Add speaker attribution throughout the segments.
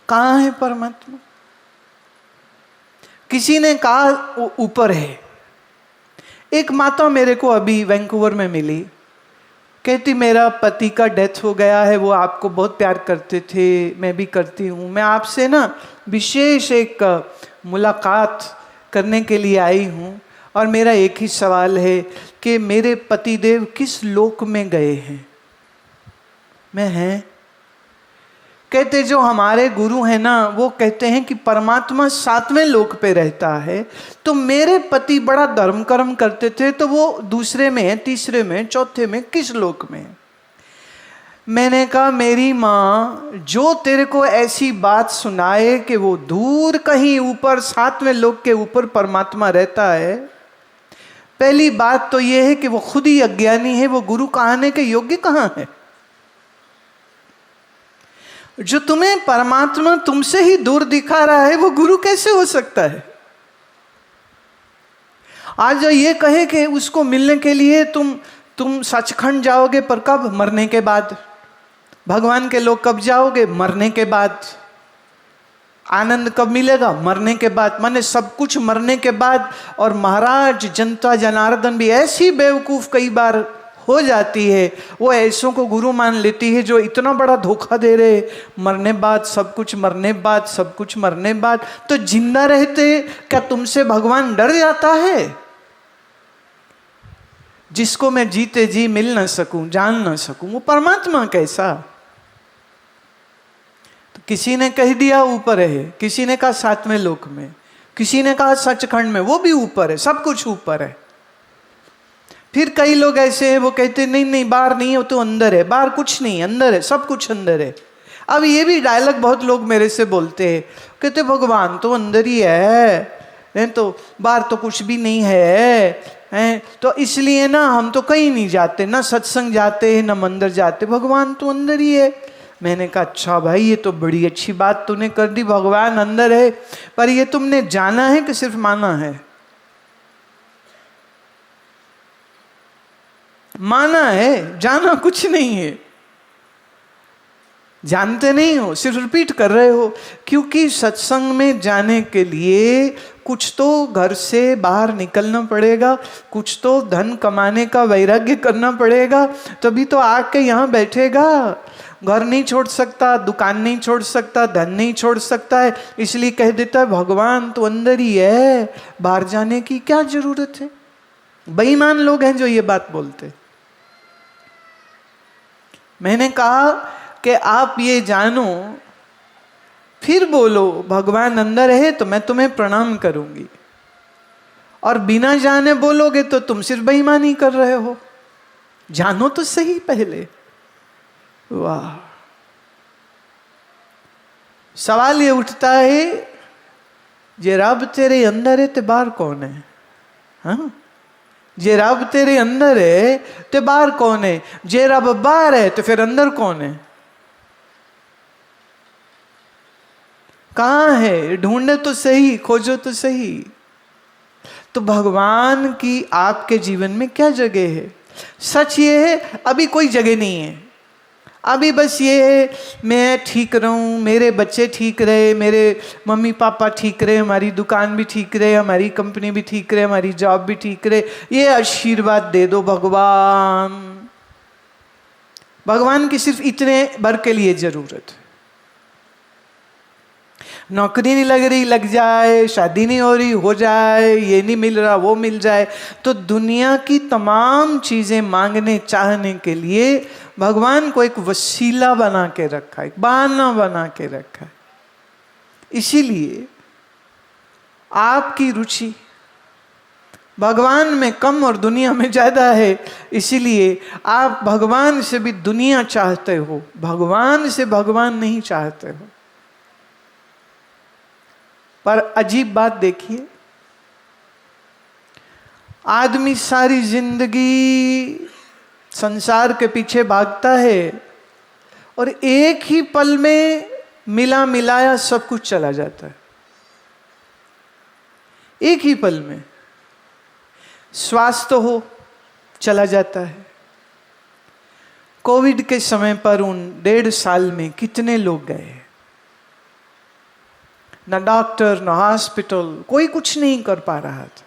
Speaker 1: कहाँ है परमात्मा? किसी ने कहा ऊपर है। एक माता मेरे को अभी वैंकूवर में मिली, कहती मेरा पति का डेथ हो गया है, वो आपको बहुत प्यार करते थे, मैं भी करती हूँ, मैं आपसे ना विशेष एक मुलाकात करने के लिए आई हूँ और मेरा एक ही सवाल है कि मेरे पतिदेव किस लोक में गए हैं? मैं हैं? कहते जो हमारे गुरु हैं ना, वो कहते हैं कि परमात्मा 7वें लोक पे रहता है। तो मेरे पति बड़ा धर्म कर्म करते थे, तो वो दूसरे में है, तीसरे में, चौथे में, किस लोक में? मैंने कहा मेरी माँ जो तेरे को ऐसी बात सुनाए कि वो दूर कहीं ऊपर 7वें लोक के ऊपर परमात्मा रहता है, पहली बात तो ये है कि वो खुद ही अज्ञानी है, वो गुरु कहने के योग्य कहाँ है? जो तुम्हें परमात्मा तुमसे ही दूर दिखा रहा है, वो गुरु कैसे हो सकता है? आज जो ये कहे कि उसको मिलने के लिए तुम सचखंड जाओगे, पर कब? मरने के बाद। भगवान के लोग कब जाओगे? मरने के बाद। आनंद कब मिलेगा? मरने के बाद। माने सब कुछ मरने के बाद। और महाराज जनता जनार्दन भी ऐसी बेवकूफ कई बार हो जाती है, वो ऐसों को गुरु मान लेती है जो इतना बड़ा धोखा दे रहे, मरने बाद सब कुछ, मरने बाद सब कुछ, मरने बाद। तो जिंदा रहते क्या तुमसे भगवान डर जाता है? जिसको मैं जीते जी मिल ना सकूं, जान ना सकूं, वो परमात्मा कैसा? तो किसी ने कह दिया ऊपर है, किसी ने कहा 7वें लोक में, किसी ने कहा सचखंड में, वो भी ऊपर है, सब कुछ ऊपर है। फिर कई लोग ऐसे हैं, वो कहते नहीं नहीं बाहर नहीं है, वो तो अंदर है। बाहर कुछ नहीं, अंदर है, सब कुछ अंदर है। अब ये भी डायलॉग बहुत लोग मेरे से बोलते हैं, कहते भगवान तो अंदर ही है, तो बाहर तो कुछ भी नहीं है, तो इसलिए ना हम तो कहीं नहीं जाते, ना सत्संग जाते हैं, ना मंदिर जाते, भगवान तो अंदर ही है। मैंने कहा अच्छा भाई, ये तो बड़ी अच्छी बात तूने कर दी, भगवान अंदर है, पर ये तुमने जाना है कि सिर्फ माना है? माना है, जाना कुछ नहीं है। जानते नहीं हो, सिर्फ रिपीट कर रहे हो। क्योंकि सत्संग में जाने के लिए कुछ तो घर से बाहर निकलना पड़ेगा, कुछ तो धन कमाने का वैराग्य करना पड़ेगा, तभी तो आके यहाँ बैठेगा। घर नहीं छोड़ सकता, दुकान नहीं छोड़ सकता, धन नहीं छोड़ सकता है, इसलिए कह देता है भगवान तो अंदर ही है, बाहर जाने की क्या जरूरत है? बेईमान लोग हैं जो ये बात बोलते। मैंने कहा कि आप ये जानो, फिर बोलो भगवान अंदर है तो मैं तुम्हें प्रणाम करूंगी, और बिना जाने बोलोगे तो तुम सिर्फ बेईमानी कर रहे हो। जानो तो सही पहले। वाह! सवाल ये उठता है, जे रब तेरे अंदर है तो बाहर कौन है? हाँ, जे रब तेरे अंदर है तो बाहर कौन है? जे रब बाहर है तो फिर अंदर कौन है? कहाँ है? ढूंढे तो सही, खोजो तो सही। तो भगवान की आपके जीवन में क्या जगह है? सच ये है अभी कोई जगह नहीं है। अभी बस ये है मैं ठीक रहूं, मेरे बच्चे ठीक रहे, मेरे मम्मी पापा ठीक रहे, हमारी दुकान भी ठीक रहे, हमारी कंपनी भी ठीक रहे, हमारी जॉब भी ठीक रहे, ये आशीर्वाद दे दो भगवान। भगवान की सिर्फ इतने भर के लिए जरूरत है। नौकरी नहीं लग रही, लग जाए, शादी नहीं हो रही, हो जाए, ये नहीं मिल रहा, वो मिल जाए। तो दुनिया की तमाम चीजें मांगने चाहने के लिए भगवान को एक वसीला बना के रखा है, एक बहाना बना के रखा है। इसीलिए आपकी रुचि भगवान में कम और दुनिया में ज्यादा है, इसीलिए आप भगवान से भी दुनिया चाहते हो, भगवान से भगवान नहीं चाहते हो। पर अजीब बात देखिए, आदमी सारी जिंदगी संसार के पीछे भागता है और एक ही पल में मिला मिलाया सब कुछ चला जाता है। एक ही पल में स्वास्थ्य हो चला जाता है। कोविड के समय पर उन 1.5 साल में कितने लोग गए, ना डॉक्टर ना हॉस्पिटल, कोई कुछ नहीं कर पा रहा था।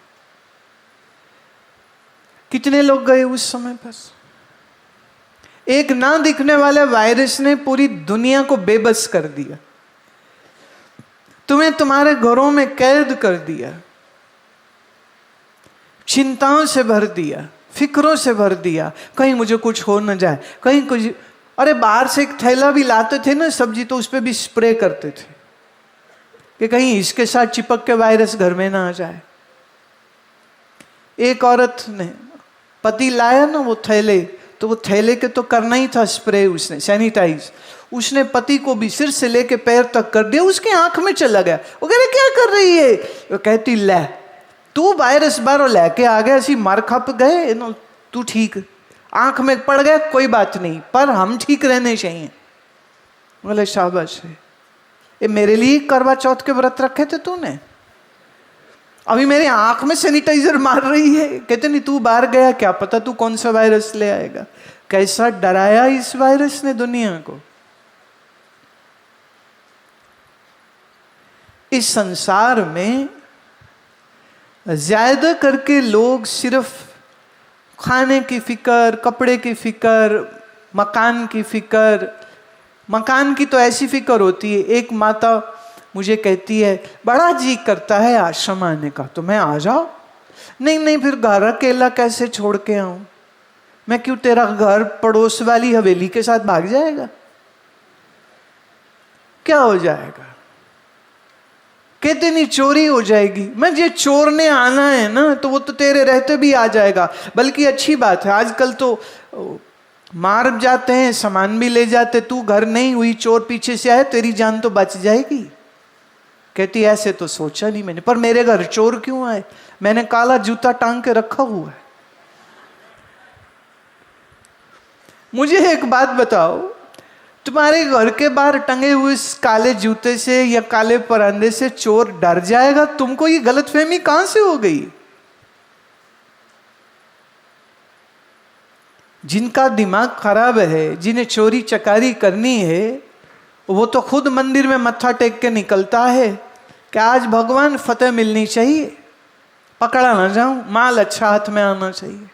Speaker 1: कितने लोग गए उस समय पर? एक ना दिखने वाले वायरस ने पूरी दुनिया को बेबस कर दिया, तुम्हें तुम्हारे घरों में कैद कर दिया, चिंताओं से भर दिया, फिक्रों से भर दिया, कहीं मुझे कुछ हो न जाए, कहीं कुछ। अरे बाहर से एक थैला भी लाते थे ना सब्जी, तो उस पर भी स्प्रे करते थे कि कहीं इसके साथ चिपक के वायरस घर में ना आ जाए। एक औरत ने, पति लाया ना वो थैले, तो वो थैले के तो करना ही था स्प्रे, उसने सैनिटाइज, उसने पति को भी सिर से लेके पैर तक कर दिया, उसके आंख में चला गया। वो कह रहे क्या कर रही है? वो कहती ले तू वायरस बारो लेके आ गया, ऐसी मार खप गए, तू ठीक, आंख में पड़ गया कोई बात नहीं, पर हम ठीक रहने चाहिए। बोले शाबाश है, ये मेरे लिए करवा चौथ के व्रत रखे थे तूने, अभी मेरी आंख में सैनिटाइजर मार रही है। कहते नहीं तू बाहर गया, क्या पता तू कौन सा वायरस ले आएगा। कैसा डराया इस वायरस ने दुनिया को। इस संसार में ज्यादा करके लोग सिर्फ खाने की फिक्र, कपड़े की फिक्र, मकान की फिक्र। मकान की तो ऐसी फिक्र होती है, एक माता मुझे कहती है बड़ा जी करता है आश्रम आने का, तो मैं आ जाओ। नहीं नहीं, फिर घर अकेला कैसे छोड़ के आऊं मैं? क्यों, तेरा घर पड़ोस वाली हवेली के साथ भाग जाएगा? क्या हो जाएगा? कहते नहीं चोरी हो जाएगी। मैं ये चोरने आना है ना, तो वो तो तेरे रहते भी आ जाएगा। बल्कि अच्छी बात है, आजकल तो मार जाते हैं, सामान भी ले जाते, तू घर नहीं हुई, चोर पीछे से आए, तेरी जान तो बच जाएगी। कहती ऐसे तो सोचा नहीं मैंने, पर मेरे घर चोर क्यों आए? मैंने काला जूता टांग के रखा हुआ है। मुझे एक बात बताओ, तुम्हारे घर के बाहर टंगे हुए इस काले जूते से या काले परांदे से चोर डर जाएगा? तुमको ये गलतफहमी कहां से हो गई? जिनका दिमाग खराब है, जिन्हें चोरी चकारी करनी है, वो तो खुद मंदिर में मत्था टेक के निकलता है कि आज भगवान फतेह मिलनी चाहिए, पकड़ा ना जाऊं, माल अच्छा हाथ में आना चाहिए।